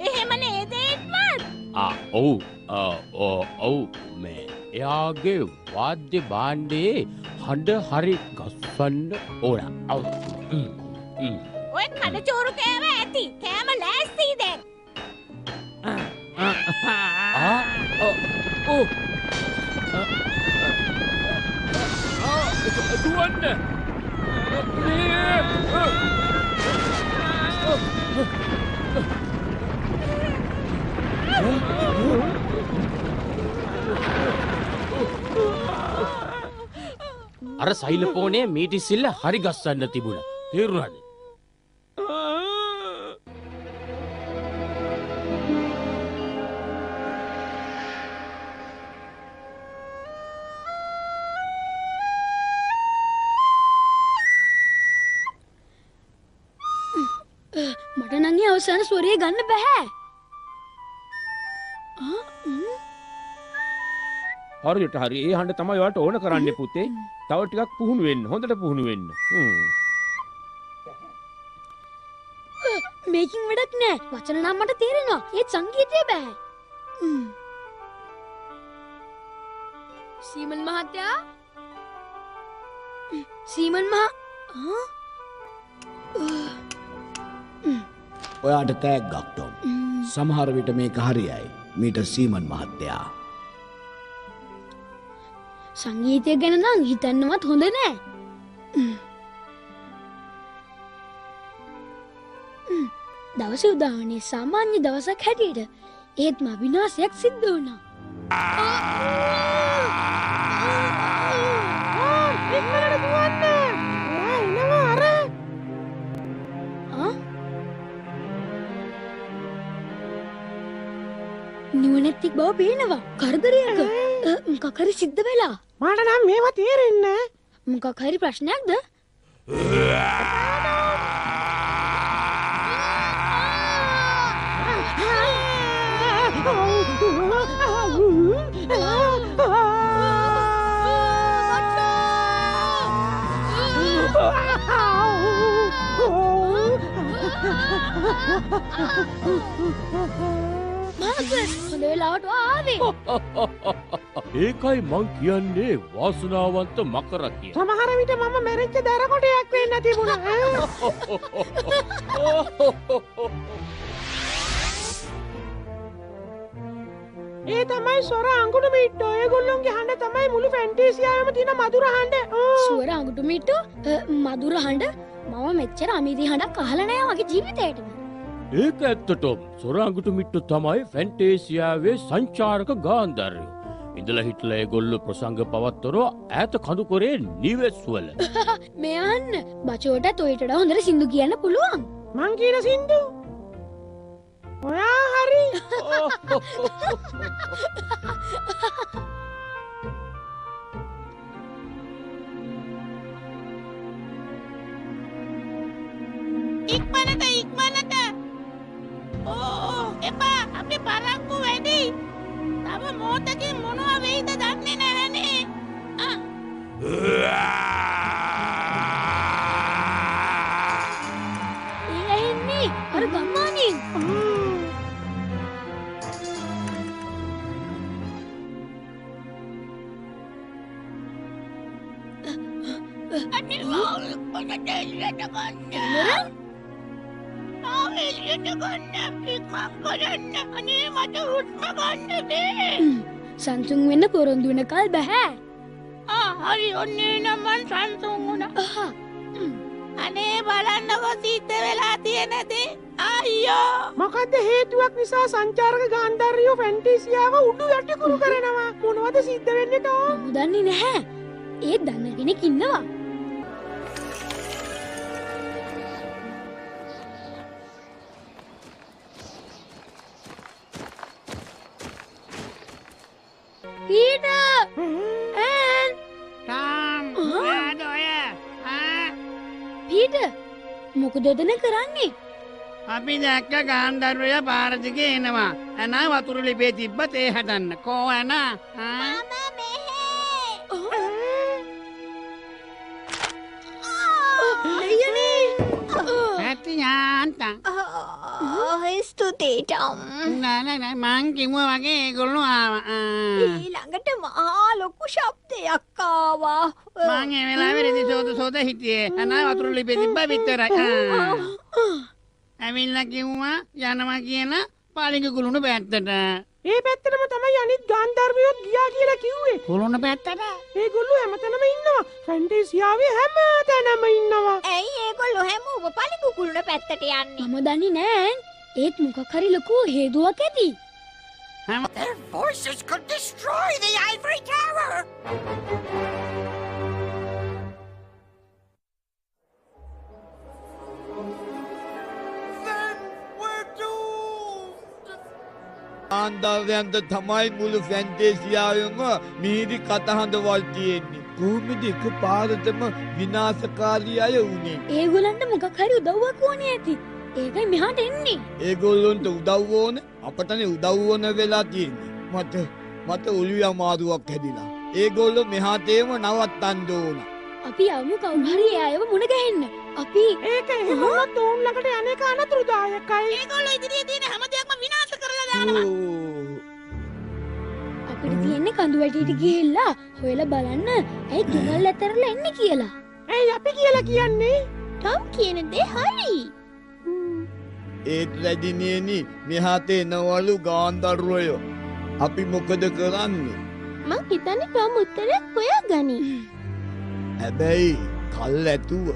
එහෙම නේද එඩ්වඩ්? ඔව් මේ එයාගේ වාද්‍ය භාණ්ඩයේ හඬ හරි ගස්සන්න ඕන. ඔය කඩචෝරු කෑම ඇති. කෑම ලෑස්ති දැන්. දුවන්න. අර සෛලපෝනේ මීටි සිල්ල හරි ගස්සන්න තිබුණා. තේරුණාද? මට නම් ඒ අවසාන ස්වරය ගන්න බෑ. හරියට හරි. ඒ හඬ තමයි ඔයාලට ඕන කරන්නේ පුතේ. තව ටිකක් පුහුණු වෙන්න. හොඳට පුහුණු වෙන්න. මේකින් වැඩක් නෑ. වචන නම් මට තේරෙනවා. ඒත් සංගීතය බෑ. සීමන් මහත්තයා? සීමන් ඔයාට තෑග්ගක් ටොම්. සමහර විට මේක හරියයි. මීට සීමන් මහත්තයා. සංගීතය ගැන නම් හිතන්නවත් හොඳ නෑ. දවසේ උදාවනේ සාමාන්‍ය දවසක් හැටියට ඒත් මා විනාශයක් සිද්ධ වුණා. නිවනැත්තික් බව පේනවා. කරදරයක මොකක් හරි සිද්ධ වෙලා. මට නම් මේවා තේරෙන්නේ නැහැ. මොකක් හරි ප්‍රශ්නයක්ද? හොඳ වෙලාවට ආවේ. ඒකයි මං කියන්නේ වාසනාවන්ත මකර කියලා. සමහර විට මම මැරිච්ච දර කොටයක් වෙන්න තිබුණා. ඒ තමයි සොර අඟුරු මිට්ටෝ. ඒගොල්ලොන්ගේ හඬ තමයි මුළු ෆැන්ටේසියාවෙම තියෙන මధుර හඬ. සුවර අඟුරු මිට්ටෝ මధుර හඬ මම මෙච්චර අමීරි හඬක් අහලා නැහැ මගේ ජීවිතේටම. ඒක ඇත්තටම සොරාංගුටු මිට්ටු තමයි ෆැන්ටේසියාවේ සංචාරක ගාන්ධර්යෝ. ඉඳලා හිටලා ඒගොල්ලෝ ප්‍රසංග පවත්වනවා ඈත කඳුකොරේ නිවෙස්වල. මෙයන් බචෝටත් ඔයිට වඩා හොඳට සින්දු කියන්න පුළුවන්. මං කියන සින්දු ඔයා හරි. ඉක්මනට. එපා අපි පරක්කු වැඩි. තව මොහොතකින් මොනවා වෙයිද දන්නේ නැහනේ. එන්නේ අර ගම්මානින්. අනේ මට හුස්ම ගන්න බෑ. සංසුන් වෙන්න පොරොන්දු වෙනකල් බෑ. හරි ඔන්නේ නම් මං සංසුන් වුණා. අනේ බලන්නකො සිද්ධ වෙලා තියෙන දේ. අයියෝ. මොකද්ද හේතුවක් නිසා සංචාරක ගාන්ධර්යෝ ෆැන්ටේසියාව උඩු යටි කුරු කරනවා. මොනවද සිද්ධ වෙන්නේ ටෝම්? දන්නේ නැහැ. ඒත් දන්න කෙනෙක් ඉන්නවා. Peter! Ann! ටාම් මොකද ඔය? Peter! මොකද ඔතන කරන්නේ? අපි දැක්ක ගාන්ධර්වය පාර දිගේ එනවා. ඇනා වතුර ලිපේ තිබ්බ තේ හදන්න. කෝ ඇනා? ඇති යාන්තම්. බොහෝ ස්තුතියි ටම්. නෑ මං කිව්වා වගේ ඒගොල්ලෝ ආවා. ඊළඟට මහා ලොකු ශබ්දයක් ආවා. මං ඒ වෙලාවේ රෙදි සෝද හිටියේ. අනා වතුර ලිපේ තිබ්බා විතරයි. ඇවිල්ලා කිව්වා යනවා කියලා පාලිඟු කුළුණු පැත්තට. ඒ පැත්තටම තමයි අනිත් ගාන්ධර්වයෝ ගියා කියලා කිව්වේ. කුළුණු පැත්තට? ඒගොල්ලෝ හැමතැනම ඉන්නවා. ෆැන්ටේසියාවේ හැමතැනම ඉන්නවා. ඇයි ඒගොල්ලෝ හැමෝම පළඟු කුළුණ පැත්තට යන්නේ? මම දන්නේ නෑ. ඒත් මොකක් හරි ලොකු හේතුවක් ඇති. Their voices could destroy the ivory tower. ආන්දර්යන්ට තමයි මුළු ෆැන්ටේසියාවෙම මිහිරි කතහඬවල් තියෙන්නේ. කොහොමද එකපාරටම විනාශකාරී අය වුනේ? ඒගොල්ලන්ට මොකක් හරි උදව්වක් ඕනේ ඇති. ඒකයි මෙහාට එන්නේ. ඒගොල්ලොන්ට උදව් ඕන අපටනේ උදව් ඕන වෙලා තියෙන්නේ. මට ඔළුවේ අමාරුවක් හැදිලා. ඒගොල්ලෝ මෙහාට ඒව නවත්තන්න ඕන. අපි යමු කවුරු හරි ඒ අයව මුණ ගැහෙන්න. අපි ඒක එහෙම වුණොත් ඔවුන් ළඟට යන එක අනතුරුදායකයි. ඒගොල්ලෝ ඉදිරියේ තියෙන හැම දෙයක්ම විනාශ කරලා දානවා. අපිට තියෙන්නේ කඳු වැටියට ගිහිල්ලා හොයලා බලන්න ඇයි තුනල් ඇතරලා එන්නේ කියලා. ඇයි අපි කියලා කියන්නේ? ටම් කියන දේ හරි. ඒත් රැදිනියනි මෙහාට එනවලු ගාන්ධර්වයෝ. අපි මොකද කරන්නේ? මං හිතන්නේ ටම් උත්තරයක් හොයාගනි. හැබැයි කල් ඇතුව.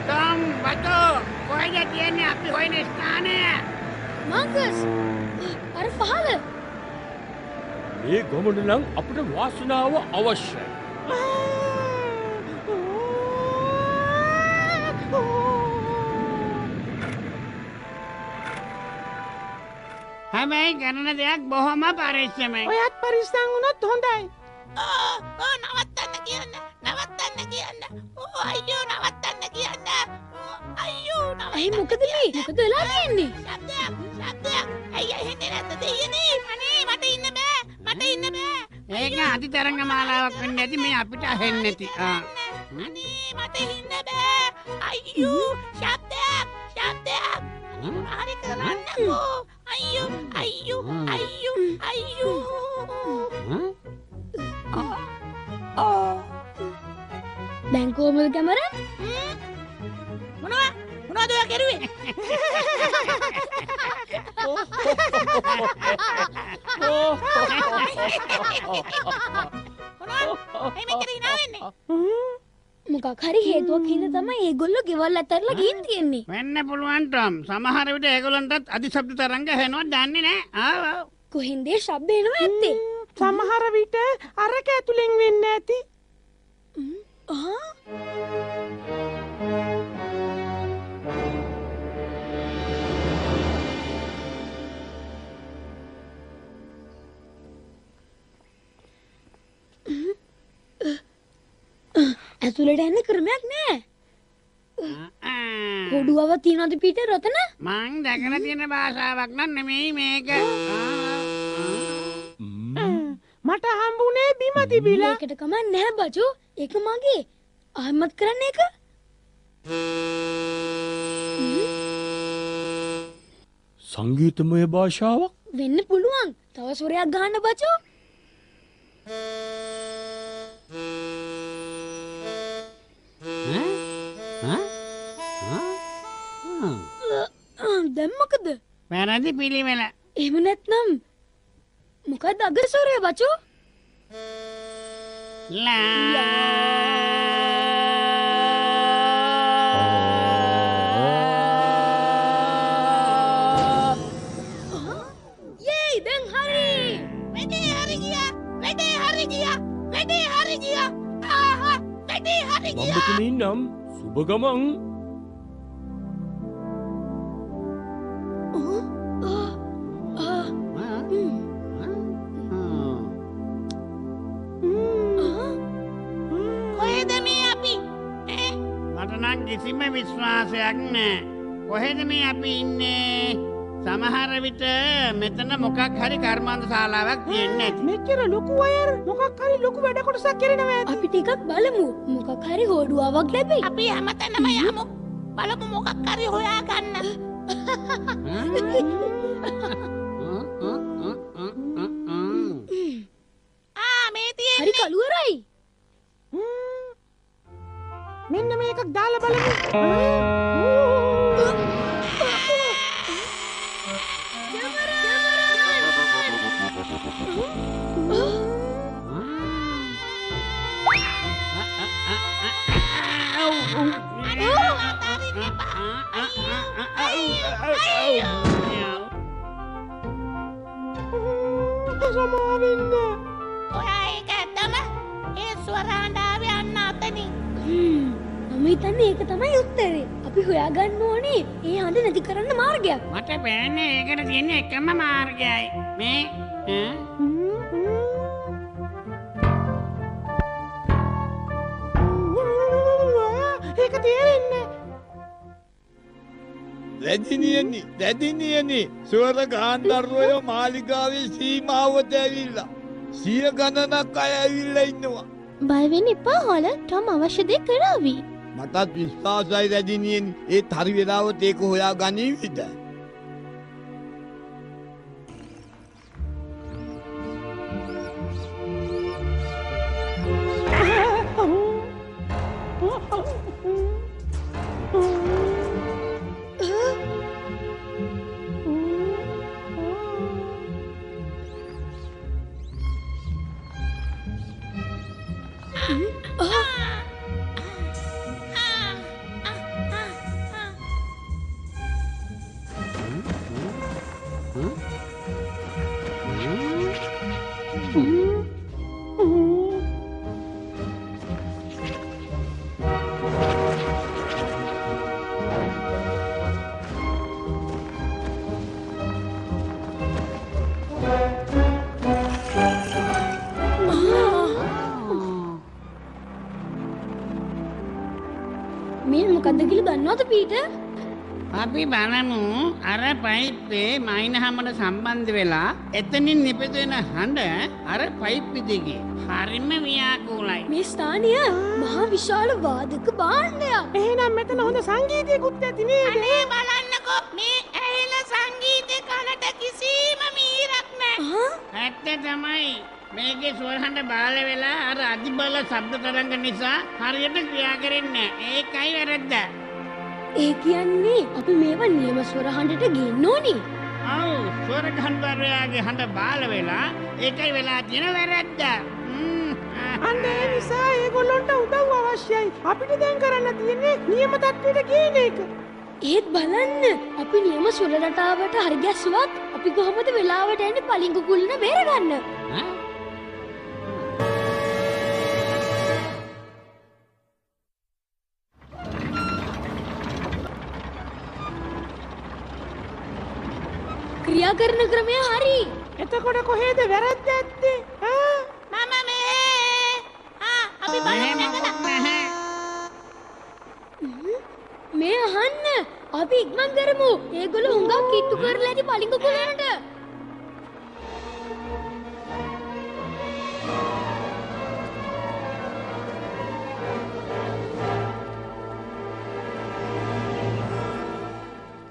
ටම් බතෝ කොහෙද තියන්නේ අපි හොයන ස්ථානය? මාකස් අර පහල මේ ගමන නම් අපිට වාසනාව අවශ්‍යයි. හැබැයි කරන දෙයක් බොහොම පරිස්සමයි. ඔයත් පරිස්සම් වුණොත් හොඳයි. නවත්තන්න කියන්න. අයියෝ නවත්තන්න කියන්න. අයියෝ ඇයි මොකද මේ? මොකද වෙලා තියෙන්නේ? ශබ්දයක්. අයියා හෙන්නේ නැද්ද දෙයියනේ? අනේ මට ඉන්න බෑ. ඒක අති තරංග මාලාවක් වෙන්න ඇති මේ අපිට ඇහෙන්නේ නැති. අනේ මට ඉන්න බෑ. අයියෝ ශබ්දයක්. හරි කරන්නකෝ. අයියෝ. දැන් කොහමද කැමරන්? මොනවද ඔයා කරුවේ? මොකක් හරි හේතුවක් හින්දා තමයි ඒගොල්ලෝ ගෙවල් අතරලා ගිහින් තියෙන්නේ. වෙන්න පුළුවන් ටම්. සමහර විට ඒගොල්ලන්ටත් අධිශබ්ද තරංග ඇහෙනවද දන්නේ නැහැ. කොහෙන්ද ඒ ශබ්ද එනවා ඇත්තේ? සමහර විට අරක ඇතුලෙන් වෙන්න ඇති. ඇතුලට එන්න ක්‍රමයක් නෑ. කොඩුවව තියනද පිට රතන? මං දැකලා තියෙන භාෂාවක් නම් නෙමෙයි මේක. මට හම්බුනේ බිම තිබිලා. ඒකට කමක් නැහැ බචෝ. ඒක මගේ. ආයෙමත් කරන්න ඒක. සංගීතමය භාෂාවක් වෙන්න පුළුවන්. තව සොරයක් ගහන්න බචෝ. දැන් මොකද? වැරදි පිළිවෙල. එහෙම නැත්නම් මොකක්ද අගසොරේ බචෝ? යේ දැන් හරි. වැඩේ හරි ගියා. ආහා වැඩේ හරි මම මෙතන ඉන්නම්. සුබ ගමන්. කොහෙද මේ අපි? මට නම් කිසිම විශ්වාසයක් නෑ. කොහෙද මේ අපි ඉන්නේ? සමහර විට මෙතන මොකක් හරි කර්මාන්ත ශාලාවක් තියෙන්නේ නැති. මෙච්චර ලොකු අයර මොකක් හරි ලොකු වැඩ කොටසක් කරනවා ඇති. අපි ටිකක් බලමු මොකක් හරි හෝඩුවාවක් ලැබෙයි. අපි හැමතැනම යමු. බලමු මොකක් හරි හොයාගන්න. මේ තියෙන්නේ. හරි කළුවරයි. මෙන්න මේකක් දාලා බලමු. සමාවෙන්න. ඔයා ඒක ඇත්තම ඒ ස්වරහඬාවේ යන්න අතනින්. මම හිතන්නේ ඒක තමයි උත්තරේ. අපි හොයාගන්න ඕනේ ඒ හඬ නැති කරන්න මාර්ගයක්. මට පේන්නේ ඒකට තියෙන එකම මාර්ගයයි. මේ ඒක තේරෙන්නේ. රැදිනියනි ස්වර ගාන්ධර්වය මාලිගාවේ සීමාවට ඇවිල්ලා 100 ගණනක් අය ඇවිල්ලා ඉන්නවා. බය වෙන්න එපා හොල. ටොම් අවශ්‍ය දේ කරાવી. මටත් විශ්වාසයි රැදිනියනි. ඒත් හරි වෙලාවට ඒක හොයා ගනීවිද? මේ මොකද්ද කියලා දන්නවද පීටර්? අපි බලමු අර පයිප්පේ මයින්හමට සම්බන්ධ වෙලා එතනින් නිපදෙන හඬ අර පයිප් දිගේ හරිම ව්‍යාකූලයි. මේ ස්ථානය මහා විශාල වාදක භාණ්ඩයක්. එහෙනම් මෙතන හොඳ සංගීතයකුත් ඇති නේද? අනේ බලන්නකෝ මේ ඇහෙන සංගීතේ කනට කිසිම මීරක් නැහැ. ඇත්ත තමයි. මේකේ ස්වරහඬ බාල වෙලා අර අධිබල ශබ්ද තරංග නිසා හරියට ක්‍රියා කරන්නේ නැහැ. ඒකයි වැරද්ද. ඒ කියන්නේ අපි මේවා නියම ස්වර හඬට ගේන්න ඕනේ. ඔව් ස්වර ගන්ධර්වයාගේ හඬ බාල වෙලා ඒකයි වෙලා තියෙන වැරද්ද. අන්න ඒ නිසා ඒගොල්ලන්ට උදව් අවශ්‍යයි. අපිට දැන් කරන්න තියෙන්නේ නියම තත්ත්වයට ගේන එක. ඒත් බලන්න අපි නියම ස්වර රටාවට හරි ගැස්සුවත් අපි කොහොමද වෙලාවට යන්නේ පලිංගු කුල්ලන බේරගන්න? ක්‍රියා කරන ක්‍රමය හරි. එතකොට කොහෙද වැරද්ද ඇත්තේ? මම මේ අපි බලමු නේද? මේ අහන්න අපි ඉක්මන් කරමු. ඒගොල්ලෝ හුඟක් කිට්ටු කරලා ඇති පලිංගු කුලනට.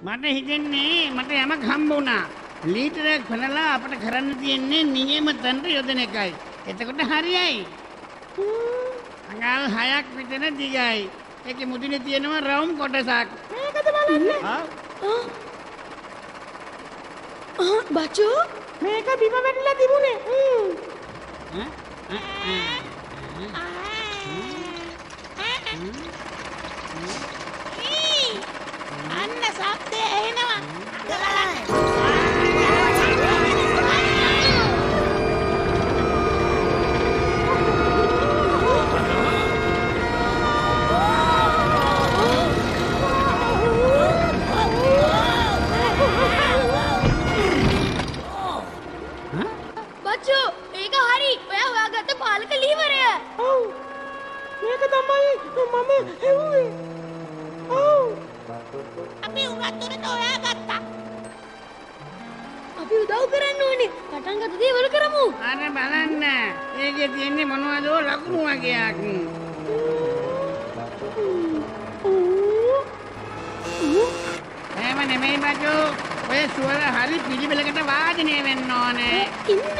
මට හිතෙන්නේ මට යමක් හම්බ වුණා. ලීටරයක් පනලා අපට කරන්න තියෙන්නේ නියම තැනට යොදන එකයි. එතකොට හරියයි. අඟල් 6ක් විතර දිගයි. ඒකේ මුදුනේ තියෙනවා රවුම් කොටසක්. මේකද බලන්න. බචෝ මේක බිම වැටිලා තිබුණේ. අන්න ශබ්දය ඇහෙනවා. බචෝ ඒක හරි. ඔයා හොයාගත්ත පාලක ලීවරය. ඔව්. මේක තමයි මම හෙව්වේ. ඔව්. අපි උගත්තුරට හොයාගත්තා. අපි උදව් කරන්න ඕනේ. පටන් ගත්ත දේවල් කරමු. අර බලන්න. ඒකේ තියෙන්නේ මොනවද ලකුණු වගේක්. එහෙම නෙමෙයි බජෝ. ඔය ස්වර හරි පිළිවෙලකට වාදනය වෙන්න ඕනේ. ඉන්න.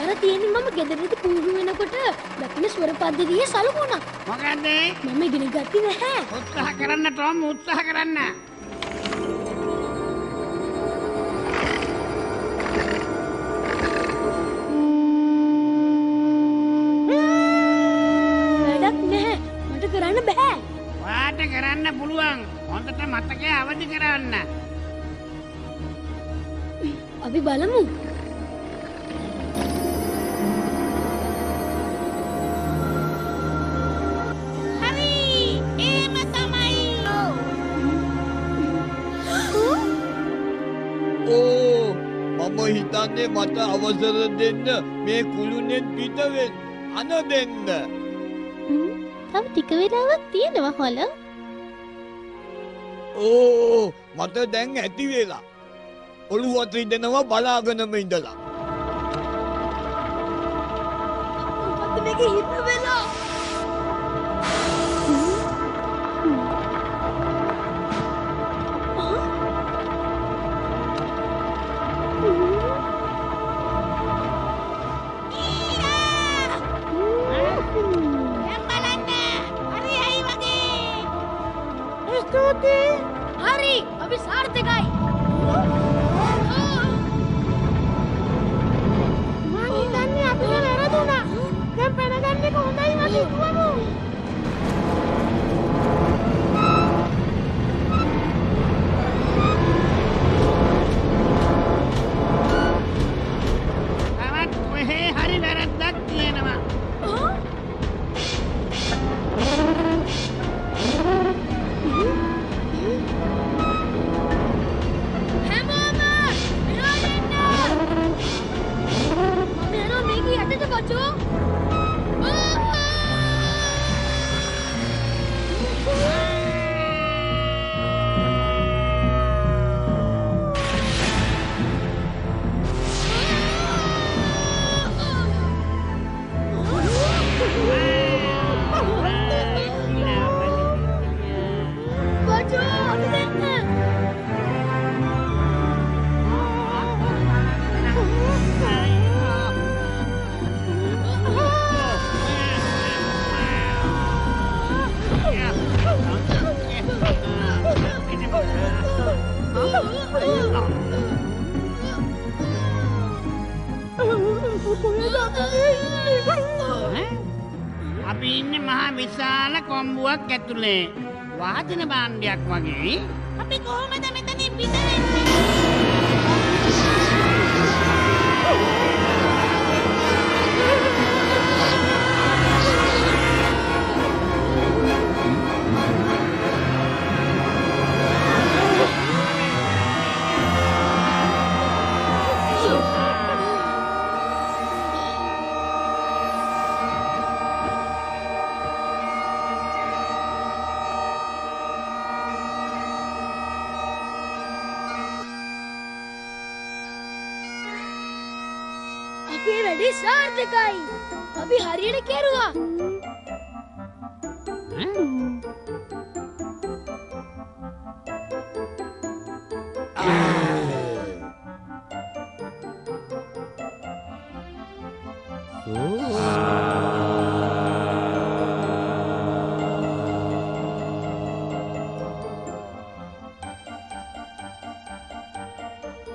අර තියෙන්නේ මම ගෙදරදී පුහුණු වෙනකොට ලකුණු ස්වර පද්ධතියේ සලකුණක්. මොකද? මම ඉගෙන ගත්තේ නැහැ. උත්සාහ කරන්න ටොම් උත්සාහ කරන්න. වැඩක් නැහැ. මට කරන්න බෑ. වාට කරන්න පුළුවන්. හොඳට මතකය අවදි කරන්න. අපි බලමු. හරි ඒම තමයි ඕ මම හිතන්නේ මට අවසර දෙන්න මේ කුළුණෙන් පිට වෙන්න. අන දෙන්න. තව ටික වෙලාවක් තියෙනවා හොල. ඕ මට දැන් ඇති වෙලා. ඔළුව අතරින් දෙනවා බලාගෙනම ඉඳලා. මොකද මේක හිත වෙලා? දැන් බලන්න හරි අයි වගේ ස්තුතියි. හරි. අපි සාර්ථකයි. මං හිතන්නේ අපිට වැරදුනා. දැන් පැනගන්න එක හොඳයි වගේ හිතුවමු. තවත් කොහේ හරි වැරද්දක් තියෙනවා. හැමෝම මෙහා එන්න. මම යනවා මේක යටට බචෝ. බචෝ අපි දෙන්න. අපි ඉන්නේ මහා විශාල කොම්බුවක් ඇතුලේ. වාදන භාණ්ඩයක් වගේ. අපි කොහොමද මෙතනින් පිට වෙන්නේ අපේ වැඩේ සාර්ථකයි. අපි හරියට කෙරුවා.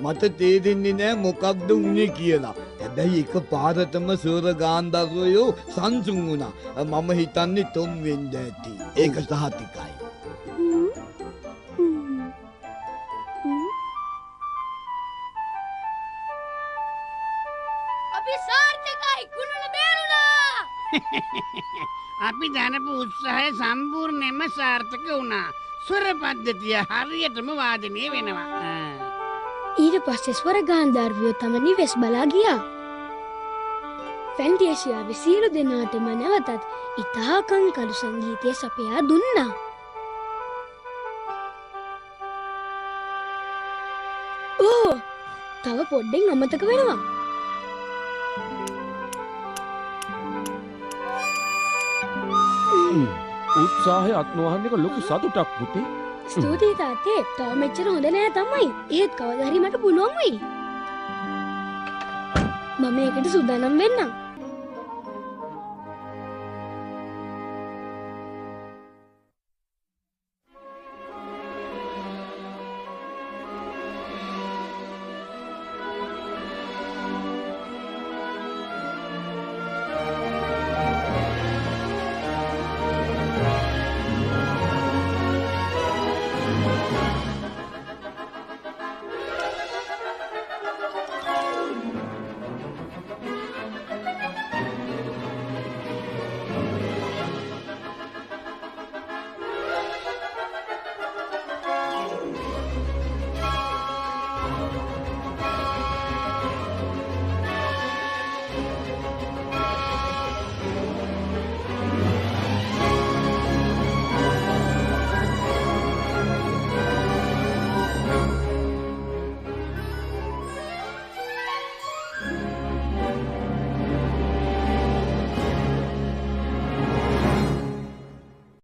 මට තේරෙන්නේ නෑ මොකක්ද වුනේ කියලා. හැබැයි එක පාරටම සූර ගාන්ධර්වයෝ සංසුන් වුණා. මම හිතන්නේ තොම් වෙන්න ඇති. ඒක සහතිකයි. අපි සාර්ථකයි. කුළුණ බේරුණා. අපි දනපු උත්සාහය සම්පූර්ණයෙන්ම සාර්ථක වුණා. ස්වර පද්ධතිය හරියටම වාදනය වෙනවා. ඊට පස්සේ ස්වර ගාන්ධර්වයෝ තම නිවෙස් බලා ගියා. ෆැන්ටේසියාවේ සියලු දෙනාටම නැවතත් ඉතා කංකලු සංගීතය සපයා දුන්නා. ඕ! තව පොඩ්ඩෙන් අමතක වෙනවා. උත්සාහය අත් නොහන්න එක ලොකු සතුටක් පුතේ. ස්තුතියි තාත්තේ. තාම මෙච්චර හොඳ නෑ තමයි. ඒත් කවදා හරි මට පුළුවන් වෙයි. මම ඒකට සූදානම් වෙන්නම්.